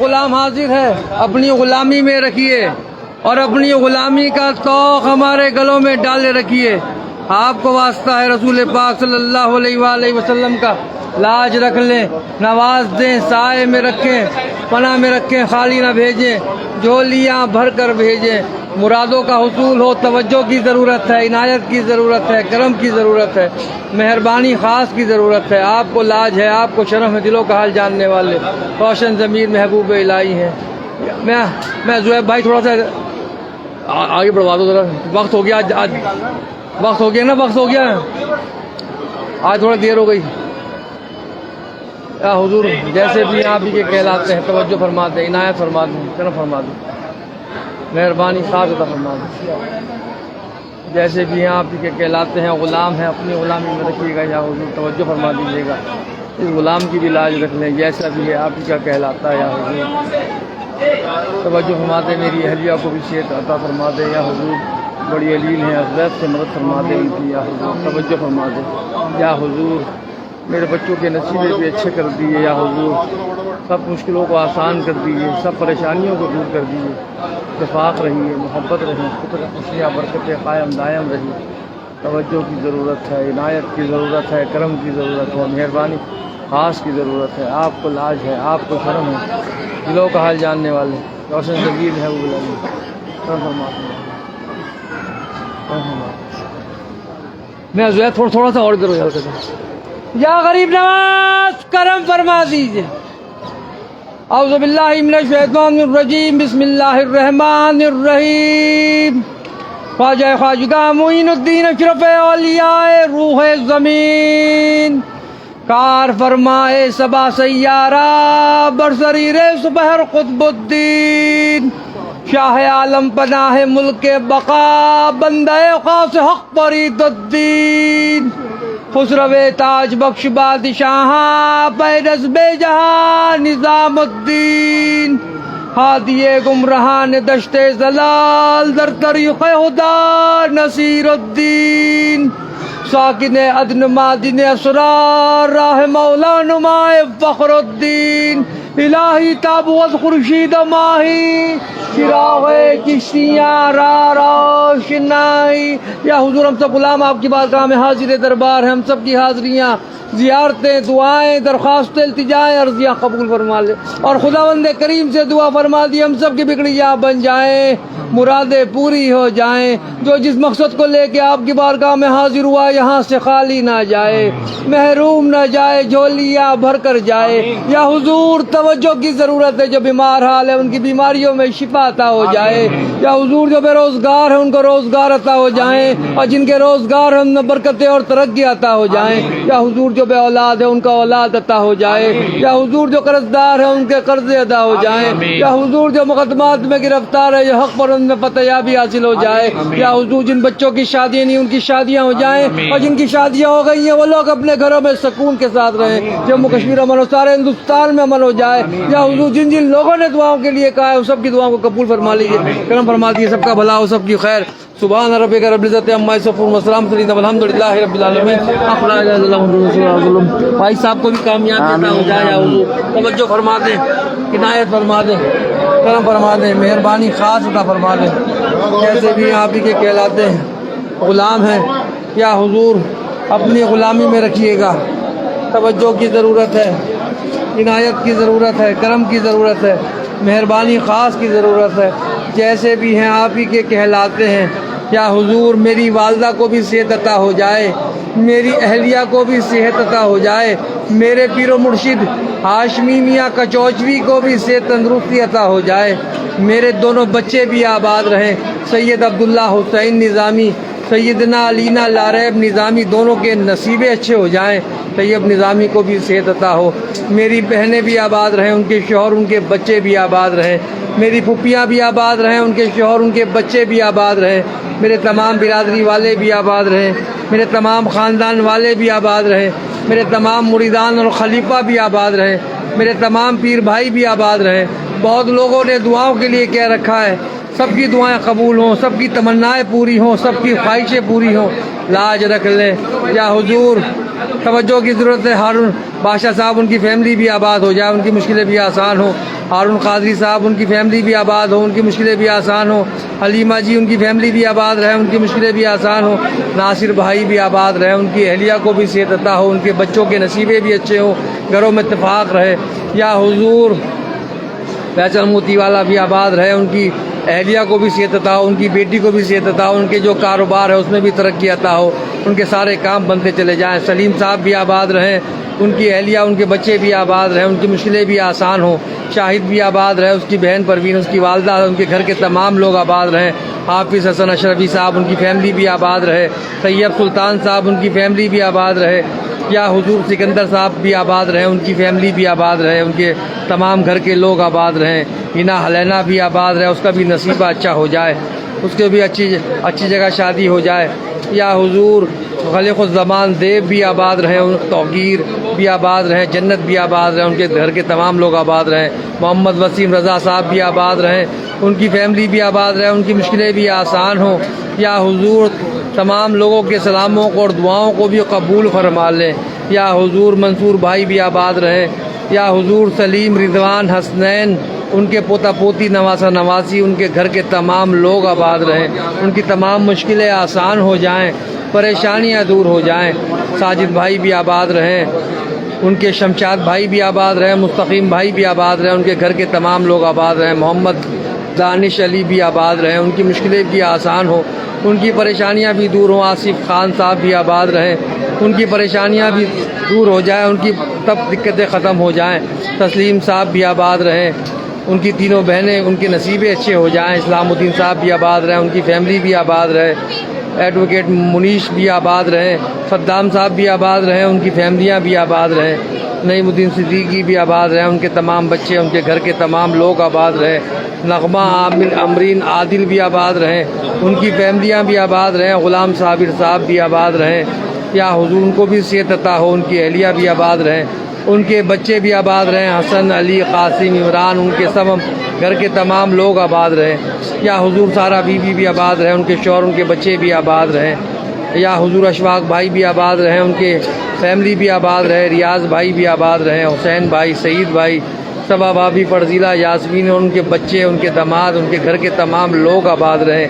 غلام حاضر ہے، اپنی غلامی میں رکھیے اور اپنی غلامی کا توق ہمارے گلوں میں ڈالے رکھیے۔ آپ کو واسطہ ہے رسول پاک صلی اللہ علیہ وآلہ وسلم کا، لاج رکھ لیں، نواز دیں، سائے میں رکھیں، پناہ میں رکھیں، خالی نہ بھیجیں، جھولیاں بھر کر بھیجیں۔ مرادوں کا حصول ہو، توجہ کی ضرورت ہے، عنایت کی ضرورت ہے، کرم کی ضرورت ہے، مہربانی خاص کی ضرورت ہے۔ آپ کو لاج ہے، آپ کو شرف ہے، دلوں کا حال جاننے والے روشن ضمیر محبوب الہی ہیں۔ میں زہیب بھائی تھوڑا سا آگے بڑھوا دو ذرا، وقت ہو گیا، آج وقت ہو گیا نا، وقت ہو گیا، آج تھوڑا دیر ہو گئی۔ یا حضور جیسے بھی آپ ہی کے کہلاتے ہیں، توجہ فرما دیں، عنایت فرما دیں، کرم فرما دیں، مہربانی خاص عطا فرما دیں۔ جیسے بھی آپ ہی کے کہلاتے ہیں، غلام ہیں، اپنی غلامی میں رکھیے گا یا حضور، توجہ فرما دیجیے گا، اس غلام کی بھی لاج رکھ لیں، جیسا بھی ہے آپ ہی کا کہلاتا ہے یا حضور، توجہ فرما دیں، میری اہلیہ کو بھی صحت عطا فرما دیں یا حضور، بڑی علیل ہیں، حضرت سے مدد فرما دیں ان کی یا حضور، توجہ فرما دیں یا حضور، میرے بچوں کے نصیبے بھی اچھے کر دیجیے یا حضور، سب مشکلوں کو آسان کر دیجیے، سب پریشانیوں کو دور کر دیجیے، اتفاق رہیے، محبت رہیں، فکر خوشیاں برکتیں قائم دائم رہی۔ توجہ کی ضرورت ہے، عنایت کی ضرورت ہے، کرم کی ضرورت ہے، مہربانی خاص کی ضرورت ہے۔ آپ کو لاج ہے، آپ کو شرم ہے، دلوں کا حال جاننے والے روشن ضمیر ہے وہ بلند۔ میں جو ہے تھوڑا سا اور ادھر ہو جاتا ہوں، یا غریب نواز کرم فرما دیجیے۔ اعوذ باللہ من الشیطان الرجیم، بسم اللہ الرحمن الرحیم۔ خواجہ خواجگاہ معین الدین اشرف اولیاء روح زمین، کار فرمائے سبا سیارہ برسریر سپہر قطب الدین، شاہ عالم پناہ ملک بقا بندہ خاص حق فرید الدین، خسرو تاج بخش بادشاہ پیرس بے جہاں نظام الدین، ہادی گمراہان دشت زلال در طریق خدا نصیر الدین، ساکن عدن مادن اسرار راہ مولا نمائے فخر الدین، الہی تابوت خورشید ماہی چراغ کشتیاں را روشنائی۔ یا حضور ہم سب غلام آپ کی بارگاہ میں حاضر دربار ہیں، ہم سب کی حاضریاں، زیارتیں، دعائیں، درخواست، التجائیں، عرضیاں قبول فرما لے، اور خداوند کریم سے دعا فرما دی ہم سب کی بگڑیاں بن جائیں، مرادیں پوری ہو جائیں۔ جو جس مقصد کو لے کے آپ کی بارگاہ میں حاضر ہوا یہاں سے خالی نہ جائے، محروم نہ جائے، جھولیاں بھر کر جائے۔ یا حضور توجہ کی ضرورت ہے، جو بیمار حال ہے ان کی بیماریوں میں شفا عطا ہو جائے۔ یا حضور جو بے روزگار ہیں ان کو روزگار عطا ہو جائیں، اور جن کے روزگار ہیں ان میں برکتیں اور ترقی عطا ہو جائیں۔ یا حضور جو بے اولاد ہے ان کا اولاد عطا ہو جائے۔ یا حضور جو قرض دار ہیں ان کے قرضے ادا ہو جائیں۔ یا حضور جو مقدمات میں گرفتار ہے جو حق پر ان میں فتح یابی حاصل ہو جائے۔ یا حضور جن بچوں کی شادیاں نہیں ان کی شادیاں ہو جائیں، اور جن کی شادیاں ہو گئی ہیں وہ لوگ اپنے گھروں میں سکون کے ساتھ رہیں، جموں کشمیر امن ہو، سارے ہندوستان میں امن ہو جائے۔ یا حضور جن جن لوگوں نے دعاؤں کے لیے کہا ہے ان سب کی دعاؤں کو قبول فرما لیجیے، کرم فرما دیجیے، سب کا بھلا ہو، سب کی خیر۔ سبحان ربک رب العزت عما یصفون وسلام والحمد للہ رب العالمین۔ بھائی صاحب کو بھی کامیابی عطا ہو جائے۔ یا حضور توجہ فرما دیں، عنایت فرما دیں، کرم فرما دیں، مہربانی خاص عطا فرما دیں۔ جیسے بھی آپ ہی کے کہلاتے ہیں، غلام ہیں، یا حضور اپنی غلامی میں رکھیے گا، توجہ کی ضرورت ہے، عنایت کی ضرورت ہے، کرم کی ضرورت ہے، مہربانی خاص کی ضرورت ہے۔ جیسے بھی ہیں آپ ہی کے کہلاتے ہیں، یا حضور میری والدہ کو بھی صحت عطا ہو جائے، میری اہلیہ کو بھی صحت عطا ہو جائے، میرے پیر و مرشد ہاشمی میاں کچوچوی کو بھی صحت تندرستی عطا ہو جائے، میرے دونوں بچے بھی آباد رہیں، سید عبداللہ حسین نظامی، سیدنا علینا لاریب نظامی، دونوں کے نصیبے اچھے ہو جائیں، طیب نظامی کو بھی صحت عطا ہو، میری بہنیں بھی آباد رہیں، ان کے شوہر ان کے بچے بھی آباد رہیں، میری پھوپھیاں بھی آباد رہیں، ان کے شوہر ان کے بچے بھی آباد رہیں، میرے تمام برادری والے بھی آباد رہیں، میرے تمام خاندان والے بھی آباد رہیں، میرے تمام مریدان اور خلیفہ بھی آباد رہیں، میرے تمام پیر بھائی بھی آباد رہیں۔ بہت لوگوں نے دعاؤں کے لیے کہہ رکھا ہے، سب کی دعائیں قبول ہوں، سب کی تمنائیں پوری ہوں، سب کی خواہشیں پوری ہوں، لاج رکھ لیں۔ یا حضور توجہ کی ضرورت ہے، ہارون بادشاہ صاحب ان کی فیملی بھی آباد ہو جائے، ان کی مشکلیں بھی آسان ہوں، ہارون قادری صاحب ان کی فیملی بھی آباد ہو، ان کی مشکلیں بھی آسان ہو، حلیمہ جی ان کی فیملی بھی آباد رہے، ان کی مشکلیں بھی آسان ہو، ناصر بھائی بھی آباد رہے، ان کی اہلیہ کو بھی صحت عطا ہو، ان کے بچوں کے نصیبے بھی اچھے ہوں، گھروں میں اتفاق رہے یا حضور۔ فیصل موتی والا بھی آباد رہے، ان کی اہلیہ کو بھی صحت عطا ہو، ان کی بیٹی کو بھی صحت عطا ہو، ان کے جو کاروبار ہے اس میں بھی ترقی عطا ہو، ان کے سارے کام بنتے چلے جائیں۔ سلیم صاحب بھی آباد رہیں، ان کی اہلیہ ان کے بچے بھی آباد رہیں، ان کی مشکلیں بھی آسان ہوں۔ شاہد بھی آباد رہے، اس کی بہن پروین، اس کی والدہ، ان کے گھر کے تمام لوگ آباد رہیں۔ حافظ حسن اشرفی صاحب ان کی فیملی بھی آباد رہے، طیب سلطان صاحب ان کی فیملی بھی آباد رہے، یا حضور سکندر صاحب بھی آباد رہیں، ان کی فیملی بھی آباد رہے، ان کے تمام گھر کے لوگ آباد رہیں۔ ہینا حلینا بھی آباد رہے، اس کا بھی نصیبہ اچھا ہو جائے، اس کے بھی اچھی جگہ شادی ہو جائے۔ یا حضور خلیق الزمان دیو بھی آباد رہیں، توقیر بھی آباد رہیں، جنت بھی آباد رہیں، ان کے گھر کے تمام لوگ آباد رہیں۔ محمد وسیم رضا صاحب بھی آباد رہیں، ان کی فیملی بھی آباد رہے، ان کی مشکلیں بھی آسان ہوں۔ یا حضور تمام لوگوں کے سلاموں کو اور دعاؤں کو بھی قبول فرما لیں۔ یا حضور منصور بھائی بھی آباد رہیں، یا حضور سلیم رضوان حسنین ان کے پوتا پوتی نواسہ نواسی ان کے گھر کے تمام لوگ آباد رہیں، ان کی تمام مشکلیں آسان ہو جائیں، پریشانیاں دور ہو جائیں۔ ساجد بھائی بھی آباد رہیں، ان کے شمشاد بھائی بھی آباد رہیں، مستقیم بھائی بھی آباد رہیں، ان کے گھر کے تمام لوگ آباد رہیں۔ محمد دانش علی بھی آباد رہیں، ان کی مشکلیں بھی آسان ہوں، ان کی پریشانیاں بھی دور ہوں۔ آصف خان صاحب بھی آباد رہیں، ان کی پریشانیاں بھی دور ہو جائیں، ان کی تب دقتیں ختم ہو جائیں۔ تسلیم صاحب بھی آباد رہیں، ان کی تینوں بہنیں ان کے نصیبے اچھے ہو جائیں۔ اسلام الدین صاحب بھی آباد رہیں، ان کی فیملی بھی آباد رہے۔ ایڈوکیٹ منیش بھی آباد رہیں، صدام صاحب بھی آباد رہیں، ان کی فیملیاں بھی آباد رہیں۔ نعیم الدین صدیقی بھی آباد رہیں، ان کے تمام بچے ان کے گھر کے تمام لوگ آباد رہیں۔ نغمہ عامر امرین عادل بھی آباد رہیں، ان کی فیملیاں بھی آباد رہیں۔ غلام صابر صاحب بھی آباد رہیں، یا حضور ان کو بھی صحت عطا ہو، ان کی اہلیہ بھی آباد رہیں، ان کے بچے بھی آباد رہیں۔ حسن علی قاسم عمران ان کے سب گھر کے تمام لوگ آباد رہیں۔ یا حضور سارا بی بی بھی آباد رہیں، ان کے شوہر ان کے بچے بھی آباد رہیں۔ یا حضور اشفاق بھائی بھی آباد رہیں، ان کے فیملی بھی آباد رہے۔ ریاض بھائی بھی آباد رہیں، حسین بھائی، سعید بھائی، صبا بھابھی، فرضیلہ، یاسمین، ان کے بچے ان کے داماد ان کے گھر کے تمام لوگ آباد رہیں۔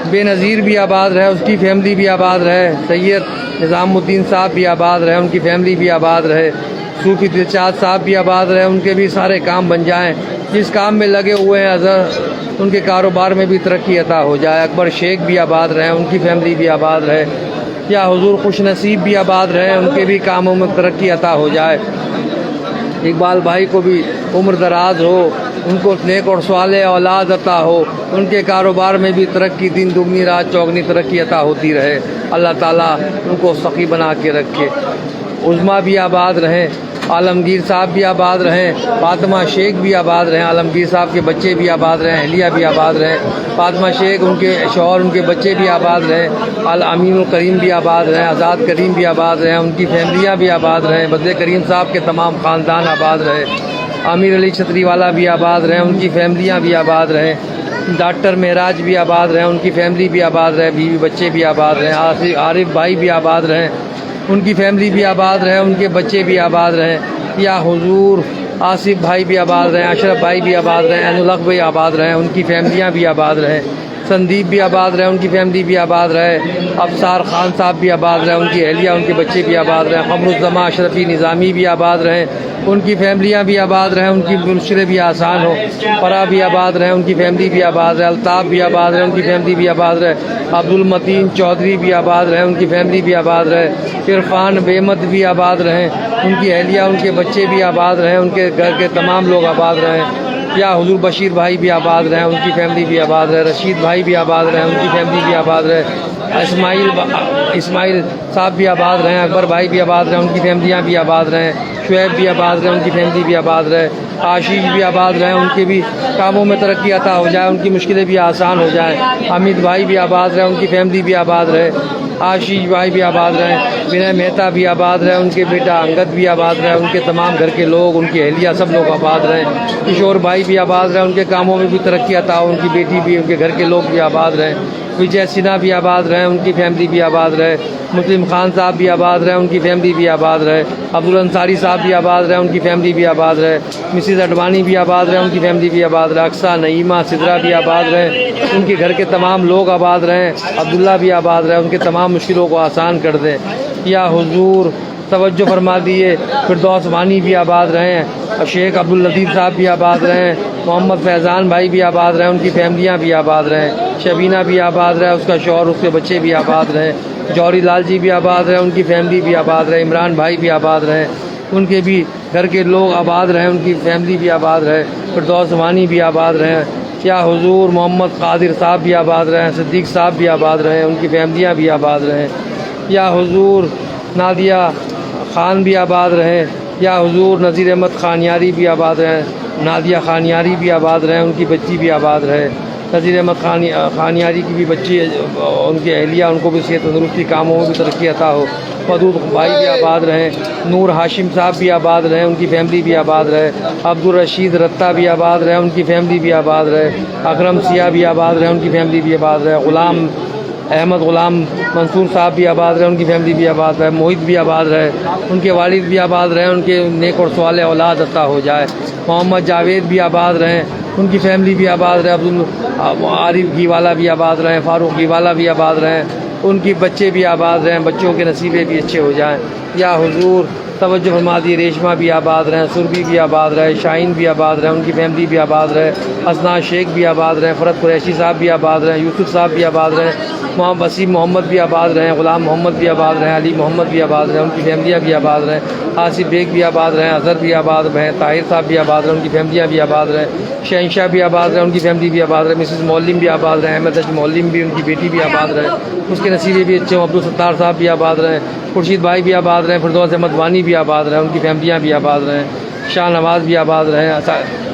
بے نظیر بھی آباد رہے، اس کی فیملی بھی آباد رہے۔ سید نظام الدین صاحب بھی آباد رہے، ان کی فیملی بھی آباد رہے۔ صوفی دلشاد صاحب بھی آباد رہے، ان کے بھی سارے کام بن جائیں، جس کام میں لگے ہوئے ہیں ان کے کاروبار میں بھی ترقی عطا ہو جائے۔ اکبر شیخ بھی آباد رہے، ان کی فیملی بھی آباد رہے۔ یا حضور خوش نصیب بھی آباد رہے، ان کے بھی کاموں میں ترقی عطا ہو جائے۔ اقبال بھائی کو بھی عمر دراز ہو، ان کو نیک اور صالح اولاد عطا ہو، ان کے کاروبار میں بھی ترقی، دن دگنی رات چوگنی ترقی عطا ہوتی رہے۔ اللہ تعالیٰ ان کو سخی بنا کے رکھے۔ عظمیٰ بھی آباد رہیں، عالمگیر صاحب بھی آباد رہیں، فاطمہ شیخ بھی آباد رہیں، عالمگیر صاحب کے بچے بھی آباد رہیں، اہلیہ بھی آباد رہیں۔ فاطمہ شیخ ان کے شوہر ان کے بچے بھی آباد رہیں، امین الکریم بھی آباد رہیں، آزاد کریم بھی آباد رہیں، ان کی فیملیاں بھی آباد رہیں۔ بدر کریم صاحب کے تمام خاندان آباد رہے۔ امیر علی چھتری والا بھی آباد رہیں، ان کی فیملیاں بھی آباد رہیں۔ ڈاکٹر معراج بھی آباد رہیں، ان کی فیملی بھی آباد رہے، بیوی بچے بھی آباد رہیں۔ عارف بھائی بھی آباد رہیں، ان کی فیملی بھی آباد رہیں، ان کے بچے بھی آباد رہیں۔ یا حضور آصف بھائی بھی آباد رہیں، اشرف بھائی بھی آباد رہیں، عین الحق بھائی آباد رہیں، ان کی فیملیاں بھی آباد رہیں۔ سندیپ بھی آباد رہے، ان کی فیملی بھی آباد رہے۔ افسار خان صاحب بھی آباد رہے، ان کی اہلیہ ان کے بچے بھی آباد رہے۔ قمر الزما اشرفی نظامی بھی آباد رہے، ان کی فیملیاں بھی آباد رہیں، ان کی مشکلیں بھی آسان ہو۔ فرا بھی آباد رہیں، ان کی فیملی بھی آباد رہے۔ الطاف بھی آباد رہے، ان کی فیملی بھی آباد رہے۔ عبد المتین چودھری بھی آباد رہے، ان کی فیملی بھی آباد رہے۔ عرفان بیمت بھی آباد رہیں، ان کی اہلیہ ان کے بچے بھی آباد رہیں، ان کے گھر کے تمام لوگ آباد رہیں۔ یا حضور بشیر بھائی بھی آباد رہیں، ان کی فیملی بھی آباد رہے۔ رشید بھائی بھی آباد رہیں، ان کی فیملی بھی آباد رہے۔ اسماعیل صاحب بھی آباد رہیں، اکبر بھائی بھی آباد رہیں، ان کی فیملیاں بھی آباد رہیں۔ شعیب بھی آباد رہیں، ان کی فیملی بھی آباد رہے۔ آشیش بھی آباد رہیں، ان کے بھی کاموں میں ترقی عطا ہو جائے، ان کی مشکلیں بھی آسان ہو جائیں۔ حمید بھائی بھی آباد رہیں، ان کی فیملی بھی آباد رہے۔ آشیش بھائی بھی آباد رہیں، ونے مہتا بھی آباد رہے، ان کے بیٹا انگد بھی آباد رہے، ان کے تمام گھر کے لوگ، ان کی اہلیہ سب لوگ آباد رہیں۔ کشور بھائی بھی آباد رہے، ان کے کاموں میں بھی ترقی عطا ہو، ان کی بیٹی بھی، ان کے گھر کے لوگ بھی آباد رہیں۔ وجے سنہا بھی آباد رہیں، ان کی فیملی بھی آباد رہے، مسلم خان صاحب بھی آباد رہے، ان کی فیملی بھی آباد رہے، عبدالانصاری صاحب بھی آباد رہے، ان کی فیملی بھی آباد رہے، مسز اڈوانی بھی آباد رہے، ان کی فیملی بھی آباد رہے، اقصیٰ، نعیمہ، سدرا بھی آباد رہے، ان کے گھر کے تمام لوگ آباد رہیں، عبداللہ بھی آباد رہے، ان کے تمام مشکلوں کو آسان کر دیں یا حضور۔ توجہ فرما دیے، فردوس وانی بھی آباد رہیں، شیخ عبداللطیف صاحب بھی آباد رہیں، محمد فیضان بھائی بھی آباد رہیں، ان کی فیملیاں بھی آباد رہیں، شبینہ بھی آباد رہے، اس کا شوہر، اس کے بچے بھی آباد رہیں، جوہری لال جی بھی آباد رہیں، ان کی فیملی بھی آباد رہے، عمران بھائی بھی آباد رہیں، ان کے بھی گھر کے لوگ آباد رہیں، ان کی فیملی بھی آباد رہے، فردوس وانی بھی آباد رہیں یا حضور۔ محمد قادر صاحب بھی آباد رہیں، صدیق صاحب بھی آباد رہیں، ان کی فیملیاں بھی آباد رہیں یا حضور۔ نادیہ خان بھی آباد رہیں یا حضور۔ نذیر احمد خانیاری بھی آباد رہیں، نادیہ خانیاری بھی آباد رہیں، ان کی بچی بھی آباد رہے، نذیر احمد خانیاری کی بھی بچی، ان کی اہلیہ، ان کو بھی صحت تندرستی، کاموں میں بھی ترقی عطا ہو۔ ودود بھائی بھی آباد رہیں، نور ہاشم صاحب بھی آباد رہیں، ان کی فیملی بھی آباد رہے، عبدالرشید رتہ بھی آباد رہے، ان کی فیملی بھی آباد رہے، اکرم سیاہ بھی آباد رہے، ان کی فیملی بھی آباد رہے، غلام احمد غلام منصور صاحب بھی آباد رہے، ان کی فیملی بھی آباد رہے، موہت بھی آباد رہے، ان کے والد بھی آباد رہے، ان کے نیک اور صالح اولاد عطا ہو جائے۔ محمد جاوید بھی آباد رہیں، ان کی فیملی بھی آباد رہے، عارف گھی والا بھی آباد رہیں، فاروق گھی والا بھی آباد رہیں، ان کی بچے بھی آباد رہیں، بچوں کے نصیبے بھی اچھے ہو جائیں یا حضور۔ توجہ فرما دی، ریشمہ بھی آباد رہیں، سربی بھی آباد رہے، شاہین بھی آباد رہے، ان کی فیملی بھی آباد رہے، حسنا شیخ بھی آباد رہے، فرد قریشی صاحب بھی آباد رہے، یوسف صاحب بھی آباد رہے، وسیم محمد بھی آباد رہے، غلام محمد بھی آباد رہے، علی محمد بھی آباد رہے، ان کی فیملیاں بھی آباد رہیں، آصف بیگ بھی آباد رہے، اظہر بھی آباد رہے، طاہر صاحب بھی آباد رہے، ان کی فیملیاں بھی آباد رہیں، شہنشاہ بھی آباد رہے، ان کی فیملی بھی آباد رہے، مسز مولم بھی آباد رہے، احمد اج مولم بھی، ان کی بیٹی بھی آباد رہے، اس کے نصیبے بھی اچھے ہوں، عبدالستار صاحب بھی آباد رہے، خورشید بھائی بھی آباد رہے، فردوس احمد وانی بھی آباد رہے، ان کی فیملیاں بھی آباد رہیں، شاہ نواز بھی آباد رہے،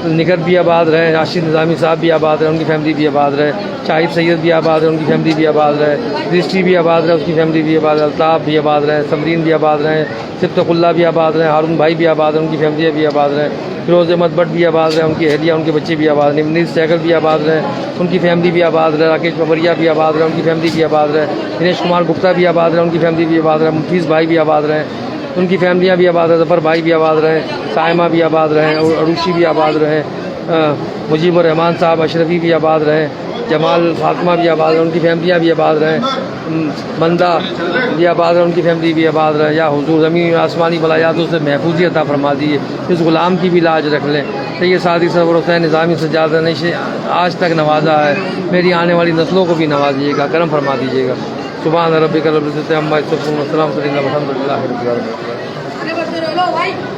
نگر بھی آباد رہے، راشد نظامی صاحب بھی آباد رہے، ان کی فیملی بھی آباد رہے، شاہد سید بھی آباد رہے، ان کی فیملی بھی آباد رہے، رشتی بھی آباد رہے، اس کی فیملی بھی آباد رہے، الطاف بھی آباد رہے، سمرین بھی آباد رہے، صبتق اللہ بھی آباد رہے، ہارون بھائی بھی آباد رہے، ان کی فیملی بھی آباد رہے، فیروز احمد بٹ بھی آباد رہے، ان کی اہلیہ، ان کے بچے بھی آباد رہے، منیر سیگل بھی آباد رہے، ان کی فیملی بھی آباد رہے، راکیش پپریا بھی آباد رہے، ان کی فیملی بھی آباد رہے، دنیش کمار گپتا بھی آباد رہے، ان کی فیملی بھی آباد رہے، مفیظ بھائی بھی آباد رہے، ان کی فیملیاں بھی آباد رہے، ظفر بھائی بھی آباد رہے، سائمہ بھی آباد رہے، عروشی بھی آباد رہے، مجیب الرحمان صاحب اشرفی بھی آباد رہے، جمال فاطمہ بھی آباد رہے، ان کی فیملیاں بھی آباد رہے، مندہ بھی آباد رہے، ان کی فیملی بھی آباد رہے یا حضور۔ زمین آسمانی بلایاتوں سے محفوظی عطا فرما دیے، اس غلام کی بھی لاج رکھ لیں۔ یہ سعدی سرور حسین نظامی سجادہ نے آج تک نوازا ہے، میری آنے والی نسلوں کو بھی نوازیے گا، کرم فرما دیجیے گا۔ سبحان ربک رب العزت عما یصفون، والسلام علی المرسلین، والحمد للہ رب العالمین۔